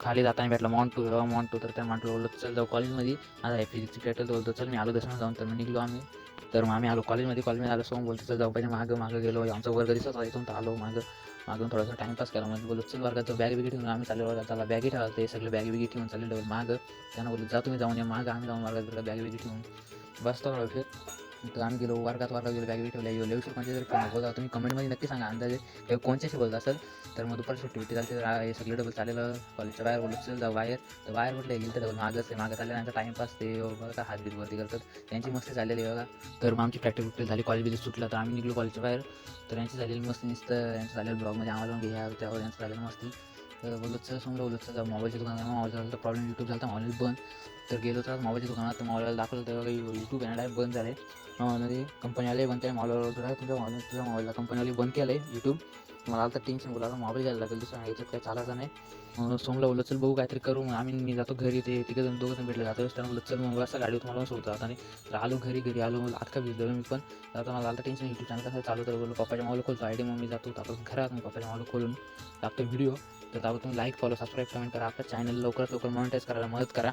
खाली जाताना भेटला मॉन्टू तर त्या मॉन्टूला बोललो चल जाऊ कॉलेजमध्ये. आता आहे फिजिक्सची प्रॅक्टिस बोलतो चल मी आलो दर्शनाला जाऊन. तर मग निघलो आम्ही. तर मग आम्ही आलो कॉलेजमध्ये आलो. सोहम बोलतो चल जाऊ पाहिजे मागं गेलो. आमचा वर्ग दिसत होता इथून तर आलो मागून थोडासा टाईमपास केला. म्हणजे बोललो चल वर्गात बॅग बिगी ठेवून आम्ही चाललो वर्गात. त्याला बॅगी ठेवायला ते सगळे बॅगी बिगी ठेवून चाललेलो मागं. त्यांना बोललो जा तुम्ही जाऊन या मागं. आम्ही जाऊन वर्गात बॅग बिगी ठेवून बसतो थोडा वेळ. तर आम्ही गेलो वर्गात गेलो बॅग बिगी ठेवल्या येऊ कोणते तरी बोलता तुम्ही कमेंटमध्ये नक्की सांगा अंदाजे कोणच्याशी बोलत असेल. तर मग दुपारी सुट्टी बिट्टी झाली तर हे सगळे डबल चालेलं कॉलेजच्या बाहेर बोलत चल जाऊ बाहेर. तर बाहेर म्हटलं गेलं तर मागं चालले त्यांचा टाईमपास ते बघा हात बीत वरती करतात. त्यांची मस्ती चाललेली बघा. तर मग आमची प्रॅक्टिस बिक्टिस झाली कॉलेजमध्ये सुटला तर आम्ही निघलो कॉलेजच्या बाहेर. तर यांची झालेली मस्ती नुसतं यांचं झालेलं ब्लॉगमध्ये आम्हाला पण घ्या त्यावर यांचं झालेलं मस्ती. तर बोलत चल समजा बोलत चल मोबाईलच्या दुकानात मोबाईल झाला तर प्रॉब्लेम यूट्यूब झाला तर मोबाईल बंद. तर गेलो तर मोबाईलच्या दुकानात तर मोबाईल दाखवलं तेव्हा काही यूट्यूब येणार आहे बंद झाले. मध्ये कंपनीवाले बंद केले मोबाईलवर तुझ्या मोबाईलला कंपनीवाले बंद केलं आहे यूट्यूब. मला आता टेन्शन बोला मोबाईल घ्यायला लागेल दुसरा याच्यात काय चालायचं नाही. सोमला बोललं चल बघू काहीतरी करू. मग मी जातो घरी ते तिघं दोघं भेटले जातो त्यांना बोलत चल मग असं गाडी तुम्हाला सोडतो आता. आणि आलो घरी आलो मला आता भिजलो मी पण. आता मला आता टेन्शन यूट्यूब चॅनल कसं चालू तर बोललो पप्पाच्या मोबाईल खोलतो आयडी मग मी जातो तापस घरात मग पप्पाच्या मोबाईल खोलून टाकतो व्हिडिओ. तर त्यावर तुम्ही लाईक फॉलो सबस्क्राईब कमेंट करा आपल्या चॅनल लवकरात लवकर मॉनिटाईज करायला मदत करा.